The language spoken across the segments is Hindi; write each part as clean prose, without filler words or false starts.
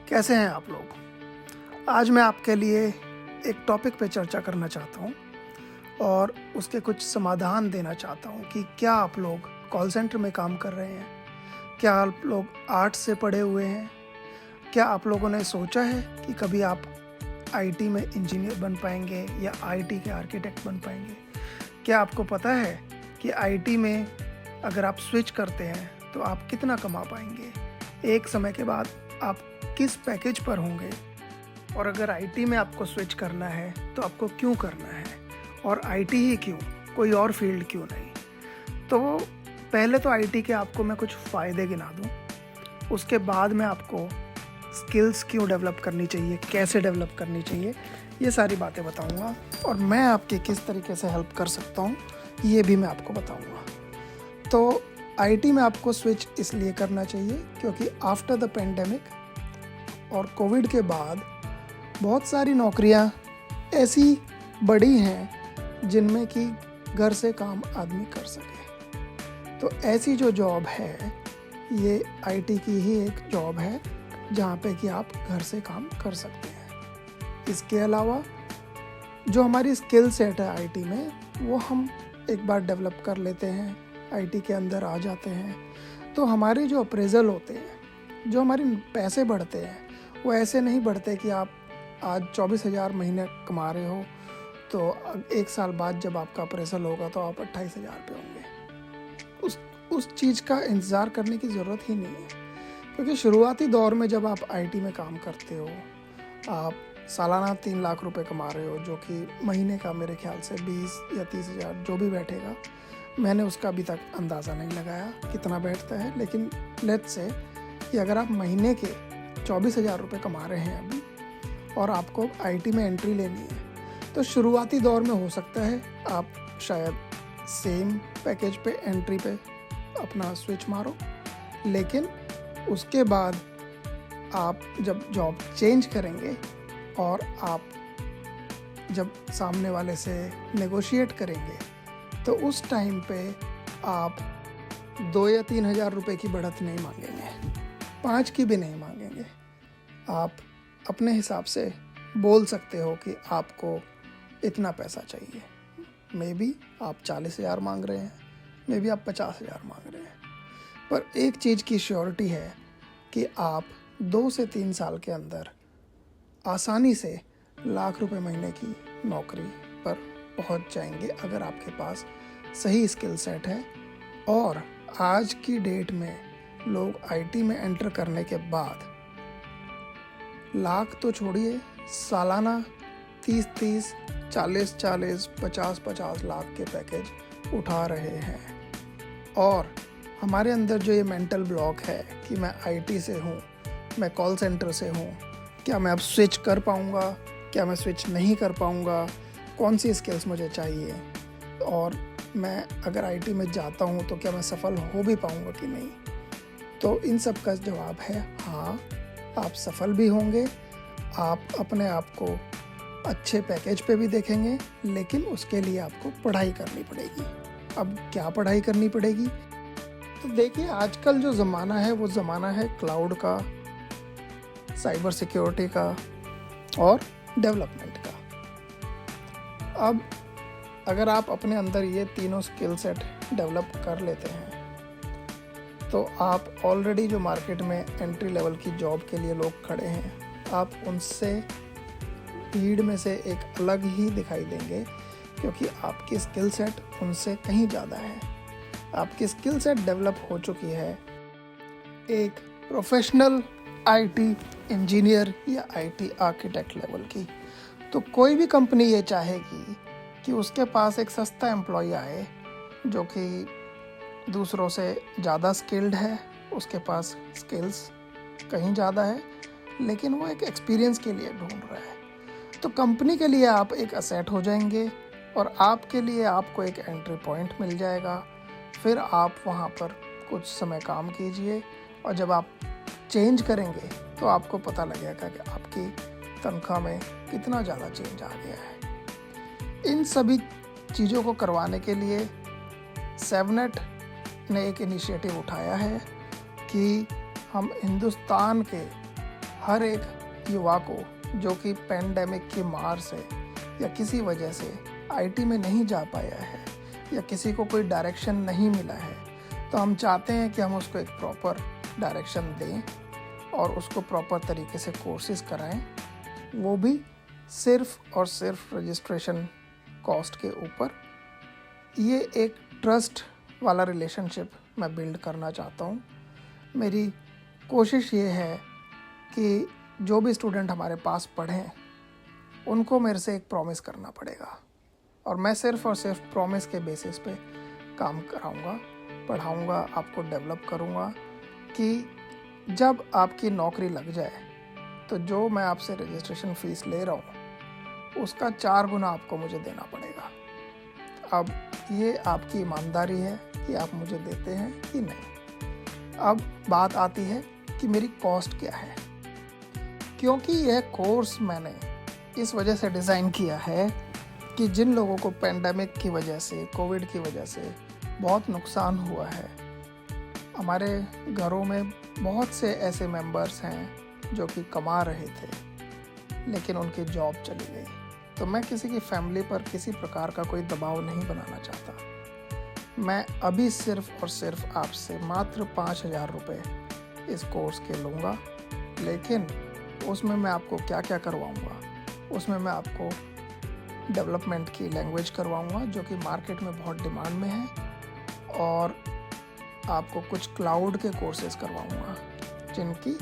कैसे हैं आप लोग? आज मैं आपके लिए एक टॉपिक पे चर्चा करना चाहता हूँ और उसके कुछ समाधान देना चाहता हूँ कि क्या आप लोग कॉल सेंटर में काम कर रहे हैं? क्या आप लोग आर्ट्स से पढ़े हुए हैं? क्या आप लोगों ने सोचा है कि कभी आप आईटी में इंजीनियर बन पाएंगे या आईटी के आर्किटेक्ट बन पाएंगे? क्या आपको पता है कि आईटी में अगर आप स्विच करते हैं तो आप कितना कमा पाएंगे? एक समय के बाद आप किस पैकेज पर होंगे? और अगर आईटी में आपको स्विच करना है तो आपको क्यों करना है? और आईटी ही क्यों, कोई और फील्ड क्यों नहीं? तो पहले तो आईटी के आपको मैं कुछ फ़ायदे गिना दूं, उसके बाद मैं आपको स्किल्स क्यों डेवलप करनी चाहिए, कैसे डेवलप करनी चाहिए, ये सारी बातें बताऊंगा। और मैं आपकी किस तरीके से हेल्प कर सकता हूँ ये भी मैं आपको बताऊंगा। तो आईटी में आपको स्विच इसलिए करना चाहिए क्योंकि आफ्टर द पेंडेमिक और कोविड के बाद बहुत सारी नौकरियां ऐसी बड़ी हैं जिनमें कि घर से काम आदमी कर सके। तो ऐसी जो जॉब है ये आईटी की ही एक जॉब है जहाँ पे कि आप घर से काम कर सकते हैं। इसके अलावा जो हमारी स्किल सेट है आईटी में वो हम एक बार डेवलप कर लेते हैं, आईटी के अंदर आ जाते हैं, तो हमारे जो अप्रेजल होते हैं, जो हमारे पैसे बढ़ते हैं, वो ऐसे नहीं बढ़ते कि आप आज 24,000 महीने कमा रहे हो तो एक साल बाद जब आपका अप्रेजल होगा तो आप 28,000 पे होंगे। उस चीज़ का इंतज़ार करने की ज़रूरत ही नहीं है, क्योंकि शुरुआती दौर में जब आप आईटी में काम करते हो आप सालाना 3 लाख रुपए कमा रहे हो, जो कि महीने का मेरे ख्याल से 20 या 30,000 जो भी बैठेगा। मैंने उसका अभी तक अंदाज़ा नहीं लगाया कितना बैठता है, लेकिन लेट्स से कि अगर आप महीने के 24,000 रुपये कमा रहे हैं अभी और आपको आईटी में एंट्री लेनी है, तो शुरुआती दौर में हो सकता है आप शायद सेम पैकेज पे एंट्री पे अपना स्विच मारो, लेकिन उसके बाद आप जब जॉब चेंज करेंगे और आप जब सामने वाले से नेगोशिएट करेंगे तो उस टाइम पे आप 2 या 3,000 रुपये की बढ़त नहीं मांगेंगे, 5 की भी नहीं मांगेंगे। आप अपने हिसाब से बोल सकते हो कि आपको इतना पैसा चाहिए। मे बी आप 40,000 मांग रहे हैं, मे बी आप 50,000 मांग रहे हैं, पर एक चीज़ की श्योरिटी है कि आप 2 से 3 साल के अंदर आसानी से लाख रुपए महीने की नौकरी पर पहुंच जाएंगे अगर आपके पास सही स्किल सेट है। और आज की डेट में लोग आईटी में एंटर करने के बाद लाख तो छोड़िए, सालाना 30-30, 40-40, 50-50 लाख के पैकेज उठा रहे हैं। और हमारे अंदर जो ये मेंटल ब्लॉक है कि मैं आईटी से हूँ, मैं कॉल सेंटर से हूँ, क्या मैं अब स्विच कर पाऊँगा, क्या मैं स्विच नहीं कर पाऊँगा, कौन सी स्किल्स मुझे चाहिए, और मैं अगर आईटी में जाता हूँ तो क्या मैं सफल हो भी पाऊँगा कि नहीं। तो इन सब का जवाब है हाँ, आप सफल भी होंगे, आप अपने आप को अच्छे पैकेज पे भी देखेंगे, लेकिन उसके लिए आपको पढ़ाई करनी पड़ेगी। अब क्या पढ़ाई करनी पड़ेगी? तो देखिए, आजकल जो ज़माना है वो ज़माना है क्लाउड का, साइबर सिक्योरिटी का और डेवलपमेंट का। अब अगर आप अपने अंदर ये तीनों स्किल सेट डेवलप कर लेते हैं तो आप ऑलरेडी जो मार्केट में एंट्री लेवल की जॉब के लिए लोग खड़े हैं, आप उनसे भीड़ में से एक अलग ही दिखाई देंगे, क्योंकि आपकी स्किल सेट उनसे कहीं ज़्यादा है। आपकी स्किल सेट डेवलप हो चुकी है एक प्रोफेशनल आईटी इंजीनियर या आईटी आर्किटेक्ट लेवल की। तो कोई भी कंपनी ये चाहेगी कि उसके पास एक सस्ता एम्प्लॉय आए जो कि दूसरों से ज़्यादा स्किल्ड है, उसके पास स्किल्स कहीं ज़्यादा है, लेकिन वो एक एक्सपीरियंस के लिए ढूंढ रहा है। तो कंपनी के लिए आप एक असेट हो जाएंगे और आपके लिए आपको एक एंट्री पॉइंट मिल जाएगा। फिर आप वहाँ पर कुछ समय काम कीजिए और जब आप चेंज करेंगे तो आपको पता लगेगा कि आपकी तनख्वाह में कितना ज़्यादा चेंज आ गया है। इन सभी चीज़ों को करवाने के लिए सेवनेट ने एक इनिशिएटिव उठाया है कि हम हिंदुस्तान के हर एक युवा को जो कि पेंडेमिक की मार से या किसी वजह से आईटी में नहीं जा पाया है या किसी को कोई डायरेक्शन नहीं मिला है, तो हम चाहते हैं कि हम उसको एक प्रॉपर डायरेक्शन दें और उसको प्रॉपर तरीके से कोर्सेज कराएं, वो भी सिर्फ और सिर्फ रजिस्ट्रेशन कॉस्ट के ऊपर। ये एक ट्रस्ट वाला रिलेशनशिप मैं बिल्ड करना चाहता हूँ। मेरी कोशिश ये है कि जो भी स्टूडेंट हमारे पास पढ़ें उनको मेरे से एक प्रॉमिस करना पड़ेगा और मैं सिर्फ और सिर्फ प्रॉमिस के बेसिस पे काम कराऊंगा, पढ़ाऊंगा, आपको डेवलप करूंगा कि जब आपकी नौकरी लग जाए तो जो मैं आपसे रजिस्ट्रेशन फ़ीस ले रहा हूँ उसका 4 गुना आपको मुझे देना पड़ेगा। अब ये आपकी ईमानदारी है कि आप मुझे देते हैं कि नहीं। अब बात आती है कि मेरी कॉस्ट क्या है, क्योंकि यह कोर्स मैंने इस वजह से डिज़ाइन किया है कि जिन लोगों को पेंडेमिक की वजह से, कोविड की वजह से बहुत नुकसान हुआ है, हमारे घरों में बहुत से ऐसे मेंबर्स हैं जो कि कमा रहे थे लेकिन उनकी जॉब चली गई। तो मैं किसी की फैमिली पर किसी प्रकार का कोई दबाव नहीं बनाना चाहता। मैं अभी सिर्फ और सिर्फ आपसे मात्र 5,000 रुपये इस कोर्स के लूँगा, लेकिन उसमें मैं आपको क्या क्या करवाऊँगा, उसमें मैं आपको डेवलपमेंट की लैंग्वेज करवाऊँगा जो कि मार्केट में बहुत डिमांड में है, और आपको कुछ क्लाउड के कोर्सेज करवाऊँगा जिनकी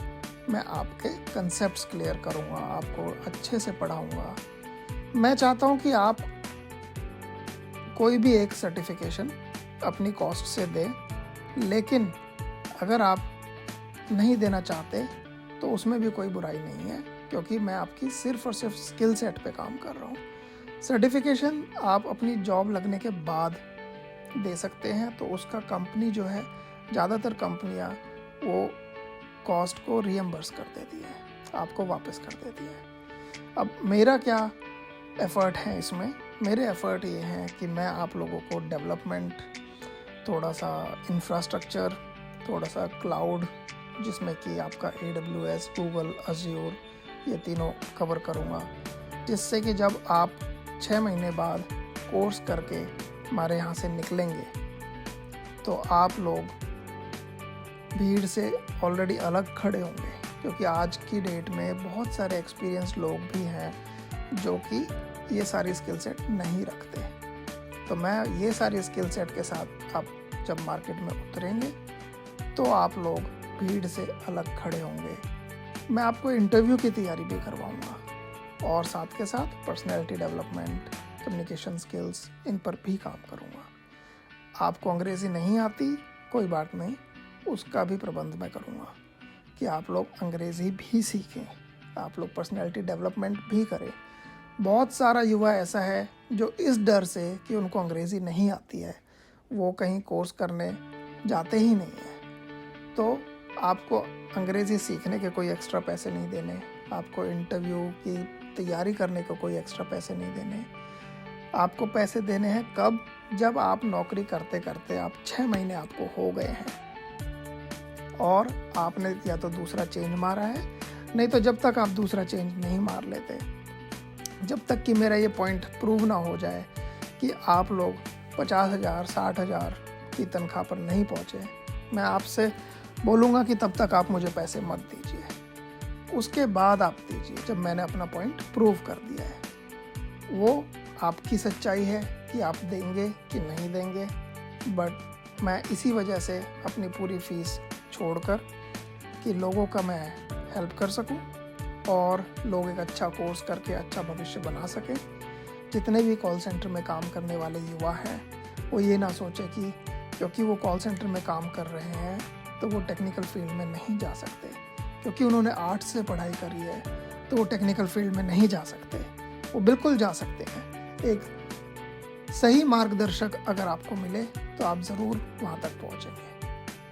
मैं आपके कंसेप्ट्स क्लियर करूँगा, आपको अच्छे से पढ़ाऊँगा। मैं चाहता हूँ कि आप कोई भी एक सर्टिफिकेशन अपनी कॉस्ट से दें, लेकिन अगर आप नहीं देना चाहते तो उसमें भी कोई बुराई नहीं है, क्योंकि मैं आपकी सिर्फ और सिर्फ स्किल सेट पे काम कर रहा हूँ। सर्टिफिकेशन आप अपनी जॉब लगने के बाद दे सकते हैं, तो उसका कंपनी जो है, ज़्यादातर कंपनियाँ वो कॉस्ट को रीएम्बर्स कर देती है, आपको वापस कर देती है। अब मेरा क्या एफ़र्ट है इसमें? मेरे एफ़र्ट ये हैं कि मैं आप लोगों को डेवलपमेंट, थोड़ा सा इंफ्रास्ट्रक्चर, थोड़ा सा क्लाउड जिसमें कि आपका AWS, गूगल, अज्योर, ये तीनों कवर करूँगा, जिससे कि जब आप 6 महीने बाद कोर्स करके हमारे यहाँ से निकलेंगे तो आप लोग भीड़ से ऑलरेडी अलग खड़े होंगे, क्योंकि आज की डेट में बहुत सारे एक्सपीरियंस लोग भी हैं जो कि ये सारी स्किल सेट नहीं रखते। तो मैं ये सारी स्किल सेट के साथ आप जब मार्केट में उतरेंगे तो आप लोग भीड़ से अलग खड़े होंगे। मैं आपको इंटरव्यू की तैयारी भी करवाऊंगा और साथ के साथ पर्सनैलिटी डेवलपमेंट, कम्युनिकेशन स्किल्स, इन पर भी काम करूंगा। आपको अंग्रेज़ी नहीं आती, कोई बात नहीं, उसका भी प्रबंध मैं करूंगा कि आप लोग अंग्रेज़ी भी सीखें, आप लोग पर्सनैलिटी डेवलपमेंट भी करें। बहुत सारा युवा ऐसा है जो इस डर से कि उनको अंग्रेज़ी नहीं आती है, वो कहीं कोर्स करने जाते ही नहीं हैं। तो आपको अंग्रेज़ी सीखने के कोई एक्स्ट्रा पैसे नहीं देने, आपको इंटरव्यू की तैयारी करने को कोई एक्स्ट्रा पैसे नहीं देने। आपको पैसे देने हैं कब? जब आप नौकरी करते करते आप 6 महीने आपको हो गए हैं और आपने या तो दूसरा चेंज मारा है, नहीं तो जब तक आप दूसरा चेंज नहीं मार लेते, जब तक कि मेरा ये पॉइंट प्रूव ना हो जाए कि आप लोग 50,000, 60,000 की तनख्वाह पर नहीं पहुँचे, मैं आपसे बोलूँगा कि तब तक आप मुझे पैसे मत दीजिए। उसके बाद आप दीजिए जब मैंने अपना पॉइंट प्रूव कर दिया है। वो आपकी सच्चाई है कि आप देंगे कि नहीं देंगे, बट मैं इसी वजह से अपनी पूरी फीस छोड़कर कि लोगों का मैं हेल्प कर सकूं और लोग एक अच्छा कोर्स करके अच्छा भविष्य बना सकें। जितने भी कॉल सेंटर में काम करने वाले युवा हैं वो ये ना सोचे कि क्योंकि वो कॉल सेंटर में काम कर रहे हैं तो वो टेक्निकल फील्ड में नहीं जा सकते, क्योंकि उन्होंने आर्ट्स से पढ़ाई करी है तो वो टेक्निकल फील्ड में नहीं जा सकते। वो बिल्कुल जा सकते हैं। एक सही मार्गदर्शक अगर आपको मिले तो आप ज़रूर वहाँ तक पहुँचेंगे।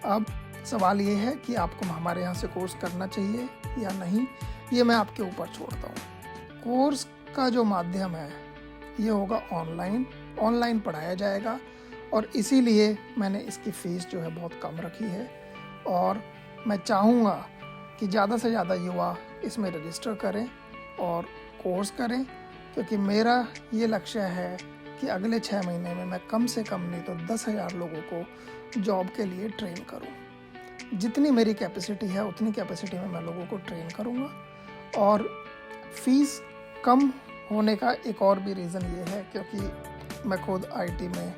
अब सवाल ये है कि आपको हमारे यहाँ से कोर्स करना चाहिए या नहीं, ये मैं आपके ऊपर छोड़ता हूँ। कोर्स का जो माध्यम है ये होगा ऑनलाइन पढ़ाया जाएगा और इसीलिए मैंने इसकी फ़ीस जो है बहुत कम रखी है। और मैं चाहूँगा कि ज़्यादा से ज़्यादा युवा इसमें रजिस्टर करें और कोर्स करें, क्योंकि मेरा ये लक्ष्य है कि अगले 6 महीने में मैं कम से कम नहीं तो 10,000 लोगों को जॉब के लिए ट्रेन करूं। जितनी मेरी कैपेसिटी है उतनी कैपेसिटी में मैं लोगों को ट्रेन करूंगा। और फीस कम होने का एक और भी रीज़न ये है क्योंकि मैं खुद आईटी में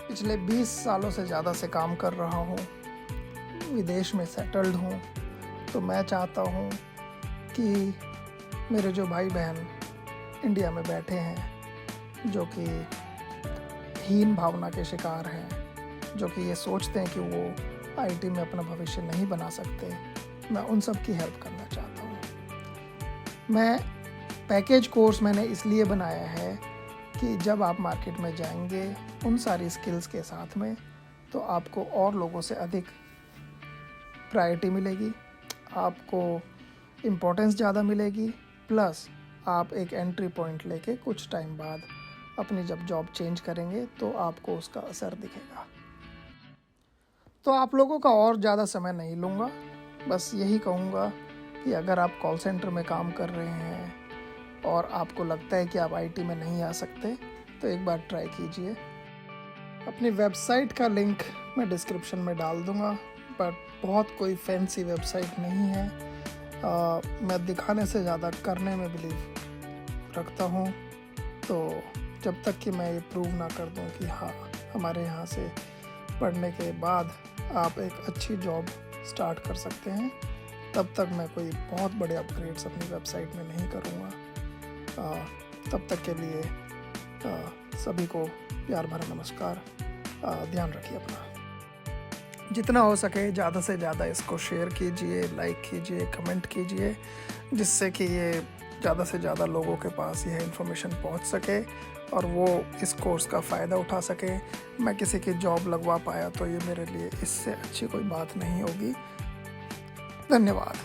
पिछले 20 सालों से ज़्यादा से काम कर रहा हूँ, विदेश में सेटल्ड हूँ। तो मैं चाहता हूँ कि मेरे जो भाई बहन इंडिया में बैठे हैं, जो कि हीन भावना के शिकार हैं, जो कि ये सोचते हैं कि वो आईटी में अपना भविष्य नहीं बना सकते, मैं उन सब की हेल्प करना चाहता हूँ। मैं पैकेज कोर्स मैंने इसलिए बनाया है कि जब आप मार्केट में जाएंगे उन सारी स्किल्स के साथ में, तो आपको और लोगों से अधिक प्रायोरिटी मिलेगी, आपको इम्पोर्टेंस ज़्यादा मिलेगी, प्लस आप एक एंट्री पॉइंट लेके कुछ टाइम बाद अपनी जब जॉब चेंज करेंगे तो आपको उसका असर दिखेगा। तो आप लोगों का और ज़्यादा समय नहीं लूँगा, बस यही कहूँगा कि अगर आप कॉल सेंटर में काम कर रहे हैं और आपको लगता है कि आप आईटी में नहीं आ सकते, तो एक बार ट्राई कीजिए। अपनी वेबसाइट का लिंक मैं डिस्क्रिप्शन में डाल दूँगा, बट बहुत कोई फैंसी वेबसाइट नहीं है। मैं दिखाने से ज़्यादा करने में बिलीव रखता हूँ। तो जब तक कि मैं ये प्रूव ना कर दूँ कि हाँ, हमारे यहाँ से पढ़ने के बाद आप एक अच्छी जॉब स्टार्ट कर सकते हैं, तब तक मैं कोई बहुत बड़े अपग्रेड्स अपनी वेबसाइट में नहीं करूँगा। तब तक के लिए सभी को प्यार भरा नमस्कार। ध्यान रखिए अपना। जितना हो सके ज़्यादा से ज़्यादा इसको शेयर कीजिए, लाइक कीजिए, कमेंट कीजिए, जिससे कि ये ज़्यादा से ज़्यादा लोगों के पास यह इन्फॉर्मेशन पहुंच सके और वो इस कोर्स का फ़ायदा उठा सके। मैं किसी की जॉब लगवा पाया तो ये मेरे लिए इससे अच्छी कोई बात नहीं होगी। धन्यवाद।